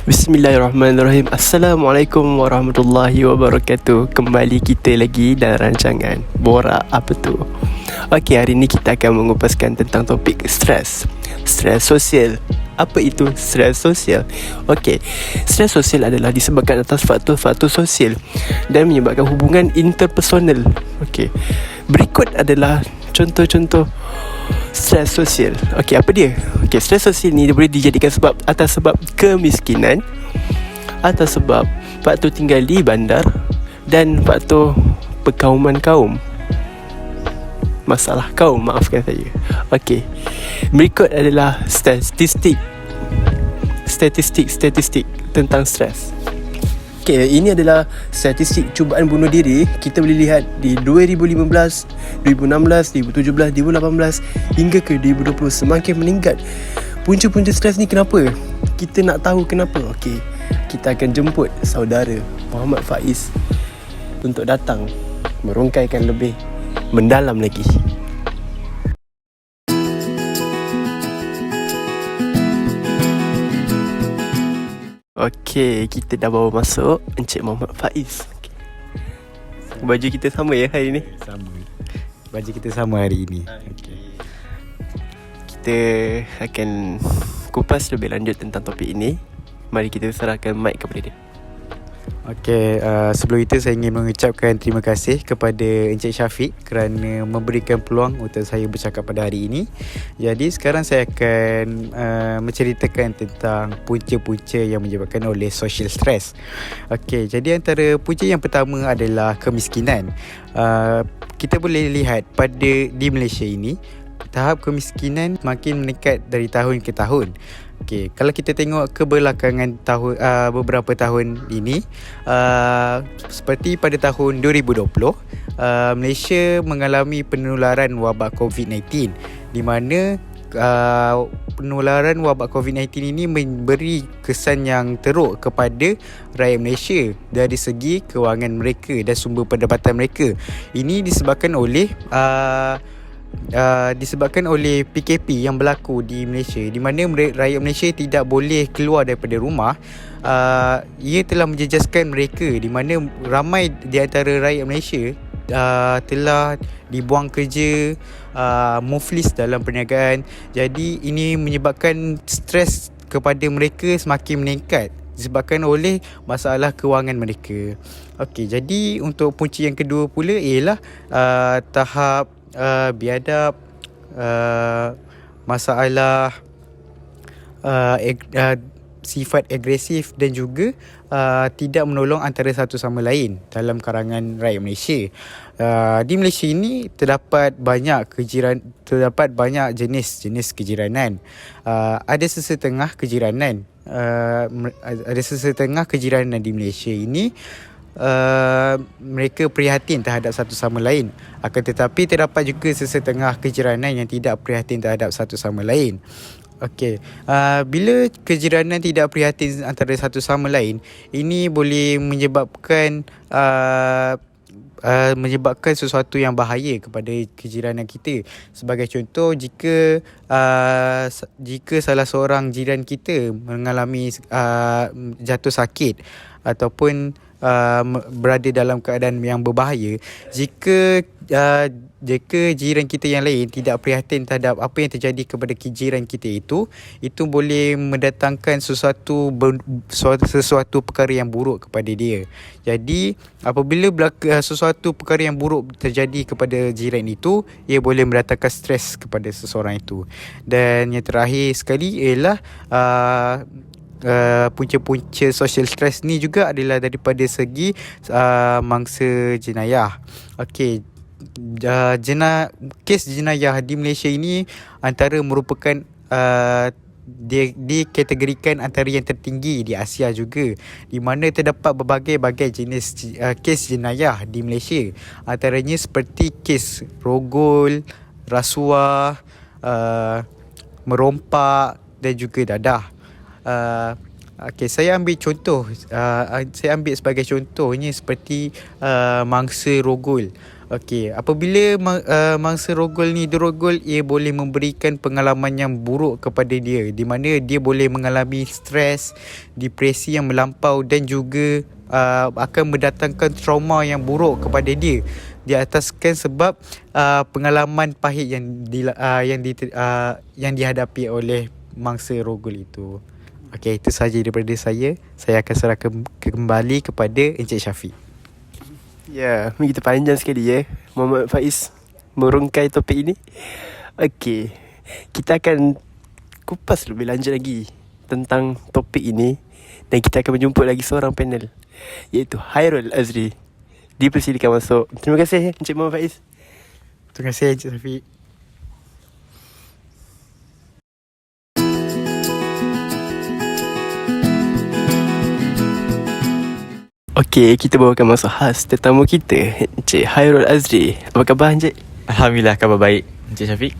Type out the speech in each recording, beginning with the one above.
Bismillahirrahmanirrahim. Assalamualaikum warahmatullahi wabarakatuh. Kembali kita lagi dalam rancangan Borak Apa Tu. Okey, hari ni kita akan mengupaskan tentang topik stres. Stres sosial. Apa itu stres sosial? Okey, stres sosial adalah disebabkan atas faktor-faktor sosial dan menyebabkan hubungan interpersonal. Okey, berikut adalah contoh-contoh stres sosial. Okey, apa dia? Okey, stres sosial ni dia boleh dijadikan atas sebab kemiskinan, atas sebab faktor tinggal di bandar dan faktor perkauman kaum. Masalah kaum, maafkan saya. Okey, berikut adalah statistik tentang stres. Okay, ini adalah statistik cubaan bunuh diri. Kita boleh lihat di 2015, 2016, 2017, 2018 hingga ke 2020 semakin meningkat. Punca-punca stres ni kenapa? Kita nak tahu kenapa. Okey, kita akan jemput saudara Muhammad Faiz untuk datang merungkaikan lebih mendalam lagi. Okey, kita dah bawa masuk Encik Muhammad Faiz. Okay. Baju kita sama ya hari ni? Sama. Baju kita sama hari ini. Okay. Kita akan kupas lebih lanjut tentang topik ini. Mari kita serahkan mic kepada dia. Okey, sebelum itu saya ingin mengucapkan terima kasih kepada Encik Syafiq kerana memberikan peluang untuk saya bercakap pada hari ini. Jadi sekarang saya akan menceritakan tentang punca-punca yang menyebabkan oleh social stress. Okey, jadi antara punca yang pertama adalah kemiskinan. Kita boleh lihat di Malaysia ini, tahap kemiskinan makin meningkat dari tahun ke tahun. Okey, kalau kita tengok kebelakangan beberapa tahun ini, seperti pada tahun 2020, Malaysia mengalami penularan wabak COVID-19 di mana penularan wabak COVID-19 ini memberi kesan yang teruk kepada rakyat Malaysia dari segi kewangan mereka dan sumber pendapatan mereka. Ini disebabkan oleh PKP yang berlaku di Malaysia, di mana rakyat Malaysia tidak boleh keluar daripada rumah. Ia telah menjejaskan mereka, di mana ramai di antara rakyat Malaysia telah dibuang kerja, muflis dalam perniagaan. Jadi ini menyebabkan stres kepada mereka semakin meningkat disebabkan oleh masalah kewangan mereka. Okey, jadi untuk punca yang kedua pula ialah tahap biadab, masalah sifat agresif dan juga tidak menolong antara satu sama lain dalam kalangan rakyat Malaysia. Di Malaysia ini terdapat banyak jenis kejiranan. Ada sesetengah kejiranan di Malaysia ini mereka prihatin terhadap satu sama lain. Akan tetapi terdapat juga sesetengah kejiranan yang tidak prihatin terhadap satu sama lain. Okey, bila kejiranan tidak prihatin antara satu sama lain, ini boleh menyebabkan sesuatu yang bahaya kepada kejiranan kita. Sebagai contoh, jika salah seorang jiran kita mengalami jatuh sakit ataupun berada dalam keadaan yang berbahaya, jika jiran kita yang lain tidak prihatin terhadap apa yang terjadi kepada jiran kita itu boleh mendatangkan sesuatu perkara yang buruk kepada dia. Jadi apabila sesuatu perkara yang buruk terjadi kepada jiran itu, ia boleh mendatangkan stres kepada seseorang itu. Dan yang terakhir sekali ialah punca-punca social stress ni juga adalah daripada segi mangsa jenayah. Okey, kes jenayah di Malaysia ini antara merupakan dikategorikan antara yang tertinggi di Asia juga, di mana terdapat berbagai-bagai jenis kes jenayah di Malaysia. Antaranya seperti kes rogol, rasuah, merompak dan juga dadah. Okay, saya ambil contoh. Saya ambil sebagai contohnya seperti mangsa rogol. Okey, apabila mangsa rogol ni dirogol, ia boleh memberikan pengalaman yang buruk kepada dia, di mana dia boleh mengalami stres, depresi yang melampau dan juga akan mendatangkan trauma yang buruk kepada dia, diataskan sebab pengalaman pahit yang dihadapi oleh mangsa rogol itu. Okey, itu sahaja daripada saya. Saya akan serahkan kembali kepada Encik Syafiq. Ya, begitu panjang sekali ya Muhammad Faiz merungkai topik ini. Okey, kita akan kupas lebih lanjut lagi tentang topik ini, dan kita akan menjemput lagi seorang panel, iaitu Hairul Azri. Dipersilakan masuk. Terima kasih Encik Muhammad Faiz. Terima kasih Encik Syafiq. Okey, kita bawakan masuk khas tetamu kita, Encik Hairul Azri. Apa khabar Encik? Alhamdulillah, khabar baik, Encik Syafiq.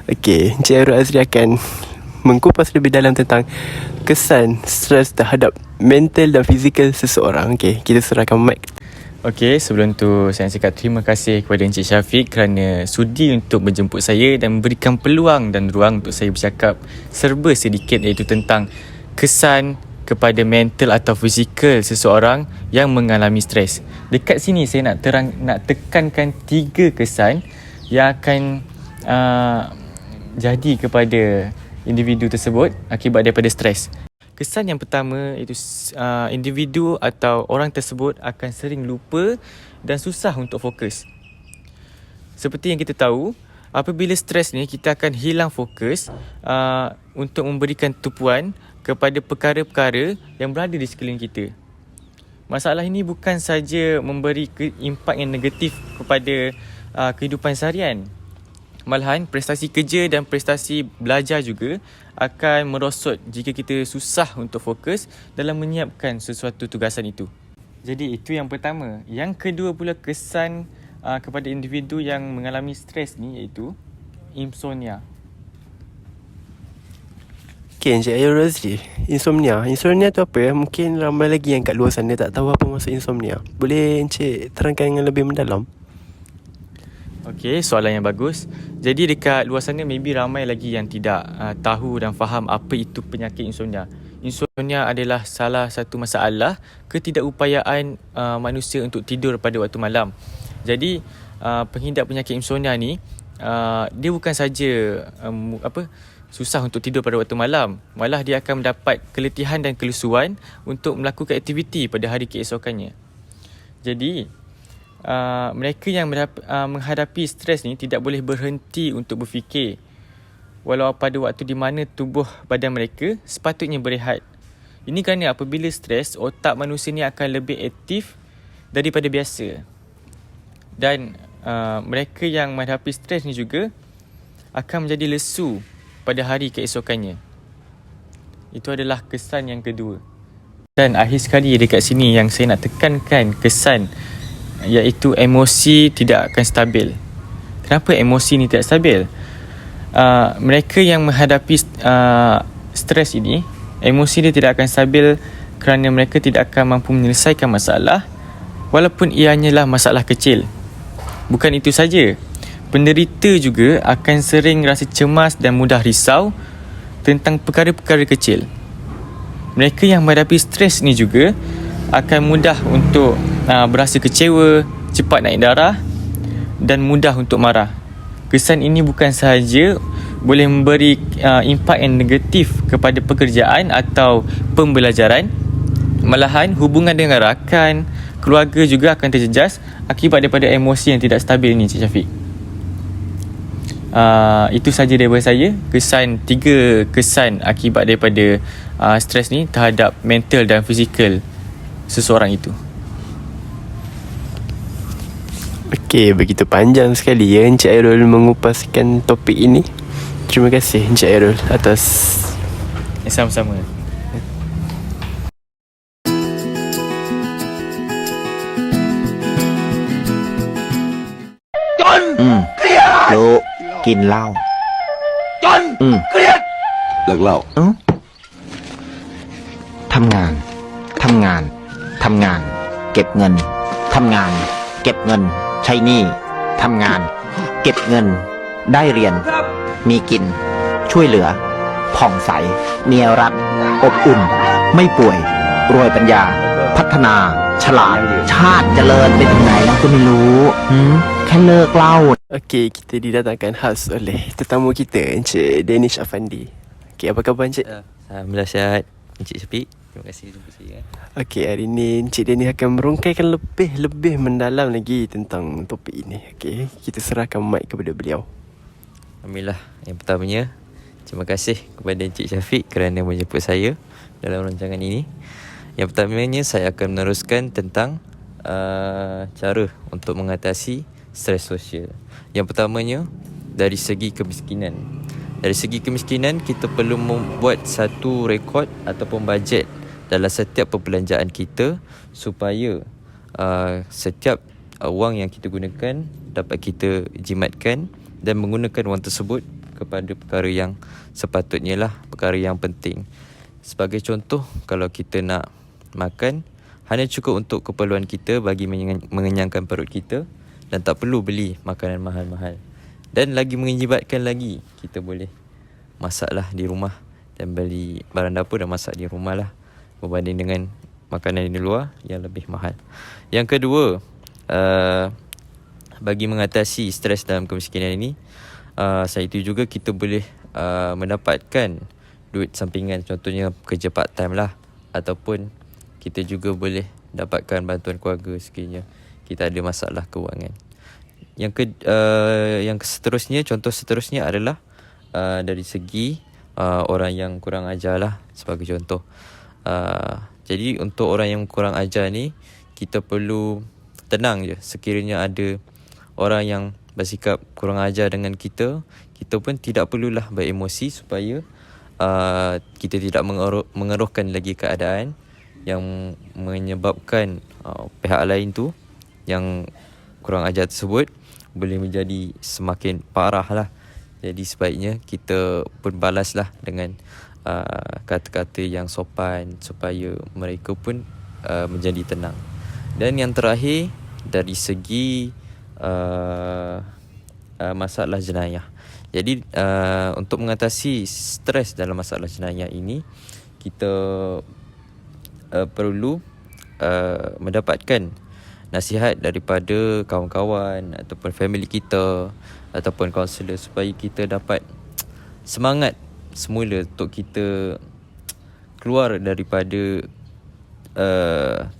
Okey, Encik Hairul Azri akan mengkupas lebih dalam tentang kesan stres terhadap mental dan fizikal seseorang. Okey, kita serahkan mic. Okey, sebelum tu saya nak cakap terima kasih kepada Encik Syafiq kerana sudi untuk menjemput saya dan memberikan peluang dan ruang untuk saya bercakap serba sedikit, iaitu tentang kesan kepada mental atau fizikal seseorang yang mengalami stres. Dekat sini saya nak tekankan 3 kesan yang akan jadi kepada individu tersebut akibat daripada stres. Kesan yang pertama iaitu individu atau orang tersebut akan sering lupa dan susah untuk fokus. Seperti yang kita tahu, apabila stres ni kita akan hilang fokus untuk memberikan tumpuan kepada perkara-perkara yang berada di sekeliling kita. Masalah ini bukan saja memberi impak yang negatif kepada kehidupan seharian. Malahan prestasi kerja dan prestasi belajar juga akan merosot jika kita susah untuk fokus dalam menyiapkan sesuatu tugasan itu. Jadi itu yang pertama. Yang kedua pula kesan kepada individu yang mengalami stres ni iaitu insomnia. Okay, Encik Hairul Azri, insomnia tu apa ya? Mungkin ramai lagi yang kat luar sana tak tahu apa maksud insomnia. Boleh Encik terangkan dengan lebih mendalam? Okey, soalan yang bagus. Jadi dekat luar sana maybe ramai lagi yang tidak tahu dan faham apa itu penyakit insomnia. Insomnia adalah salah satu masalah ketidakupayaan manusia untuk tidur pada waktu malam. Jadi pengidap penyakit insomnia ni dia bukan saja susah untuk tidur pada waktu malam, malah dia akan mendapat keletihan dan kelusuan untuk melakukan aktiviti pada hari keesokannya. Jadi mereka yang menghadapi stres ni tidak boleh berhenti untuk berfikir, walau pada waktu di mana tubuh badan mereka sepatutnya berehat. Ini kerana apabila stres, otak manusia ni akan lebih aktif daripada biasa. Dan mereka yang menghadapi stres ni juga akan menjadi lesu pada hari keesokannya. Itu adalah kesan yang kedua. Dan akhir sekali dekat sini yang saya nak tekankan kesan, iaitu emosi tidak akan stabil. Kenapa emosi ni tidak stabil? Mereka yang menghadapi stres ini, emosi dia tidak akan stabil kerana mereka tidak akan mampu menyelesaikan masalah walaupun ianyalah masalah kecil. Bukan itu saja, penderita juga akan sering rasa cemas dan mudah risau tentang perkara-perkara kecil. Mereka yang menghadapi stres ni juga akan mudah untuk berasa kecewa, cepat naik darah dan mudah untuk marah. Kesan ini bukan sahaja boleh memberi impak yang negatif kepada pekerjaan atau pembelajaran, malahan hubungan dengan rakan, keluarga juga akan terjejas akibat daripada emosi yang tidak stabil ini, Cik Syafiq. Itu saja daripada saya, 3 kesan akibat daripada stres ni terhadap mental dan fizikal seseorang itu. Okey, begitu panjang sekali ya Encik Hairul mengupaskan topik ini. Terima kasih Encik Hairul atas Sama-sama. Lu กินเหล้าจนเครียดเลิกเหล้าทำงาน เก็บเงิน ทำงาน เก็บเงิน ใ ใช้หนี้ทำงาน เก็บเงิน ได้เรียน มีกิน ช่วยเหลือ ผ่องใส เมียรัก อบอุ่น ไม่ป่วย รวยปัญญา พัฒนา ฉลาด ชาติเจริญไปถึงไหนแล้วก็ไม่รู้แค่เลิกเหล้า Okey, kita didatangkan khas oleh tetamu kita, Encik Danish Afandi. Okey, apa khabar Encik? Alhamdulillah sihat Encik Syafiq. Terima kasih jumpa saya. Okey, hari ni Encik Danish akan merungkaikan lebih mendalam lagi tentang topik ini. Okey, kita serahkan mic kepada beliau. Alhamdulillah. Yang pertamanya, terima kasih kepada Encik Syafiq kerana menjemput saya dalam rancangan ini. Yang pertamanya, saya akan meneruskan tentang cara untuk mengatasi stres sosial. Yang pertamanya, dari segi kemiskinan. Dari segi kemiskinan, kita perlu membuat satu rekod ataupun bajet dalam setiap perbelanjaan kita supaya setiap wang yang kita gunakan dapat kita jimatkan dan menggunakan wang tersebut kepada perkara yang sepatutnya lah, perkara yang penting. Sebagai contoh, kalau kita nak makan, hanya cukup untuk keperluan kita bagi mengenyangkan perut kita dan tak perlu beli makanan mahal-mahal. Dan lagi menjibatkan lagi, kita boleh masaklah di rumah dan beli barang dapur dan masak di rumah lah, berbanding dengan makanan di luar yang lebih mahal. Yang kedua, bagi mengatasi stres dalam kemiskinan ini, saitu juga kita boleh mendapatkan duit sampingan, contohnya kerja part time lah, ataupun kita juga boleh dapatkan bantuan keluarga sekiranya kita ada masalah kewangan. Yang seterusnya, contoh seterusnya adalah dari segi orang yang kurang ajar lah, sebagai contoh. Jadi untuk orang yang kurang ajar ni, kita perlu tenang je. Sekiranya ada orang yang bersikap kurang ajar dengan kita, kita pun tidak perlulah beremosi supaya kita tidak mengeruhkan lagi keadaan yang menyebabkan pihak lain tu yang kurang ajar tersebut boleh menjadi semakin parah lah. Jadi sebaiknya kita pun balaslah dengan kata-kata yang sopan supaya mereka pun menjadi tenang. Dan yang terakhir, dari segi masalah jenayah. Jadi untuk mengatasi stres dalam masalah jenayah ini, kita perlu mendapatkan nasihat daripada kawan-kawan ataupun family kita ataupun kaunselor supaya kita dapat semangat semula untuk kita keluar daripada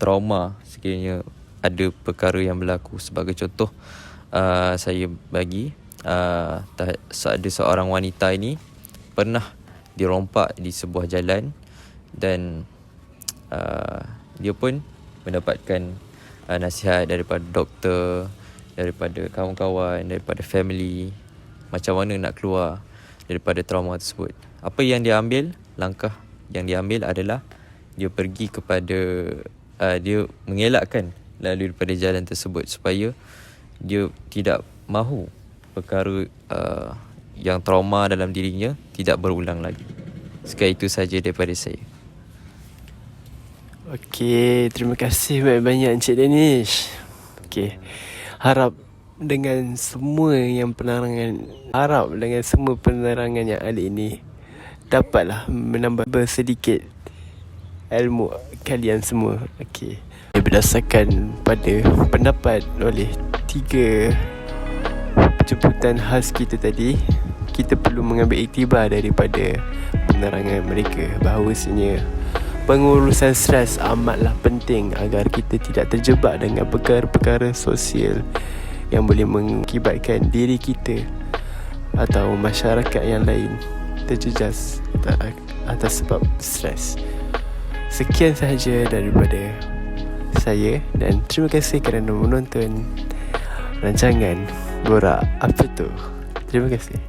trauma sekiranya ada perkara yang berlaku. Sebagai contoh, saya bagi ada seorang wanita ini pernah dirompak di sebuah jalan dan dia pun mendapatkan nasihat daripada doktor, daripada kawan-kawan, daripada family, macam mana nak keluar daripada trauma tersebut. Apa yang dia ambil, langkah yang dia ambil adalah dia pergi kepada dia mengelakkan lalu daripada jalan tersebut supaya dia tidak mahu perkara yang trauma dalam dirinya tidak berulang lagi. Sekali itu saja daripada saya. Okey, terima kasih banyak-banyak Encik Danish. Okey, harap dengan semua penerangan yang ada ini dapatlah menambah sedikit ilmu kalian semua. Okey, berdasarkan pada pendapat oleh 3 jemputan khas kita tadi, kita perlu mengambil iktibar daripada penerangan mereka bahawasanya pengurusan stres amatlah penting agar kita tidak terjebak dengan perkara-perkara sosial yang boleh mengakibatkan diri kita atau masyarakat yang lain terjejas atas sebab stres. Sekian sahaja daripada saya dan terima kasih kerana menonton rancangan Borak Apa Tu. Terima kasih.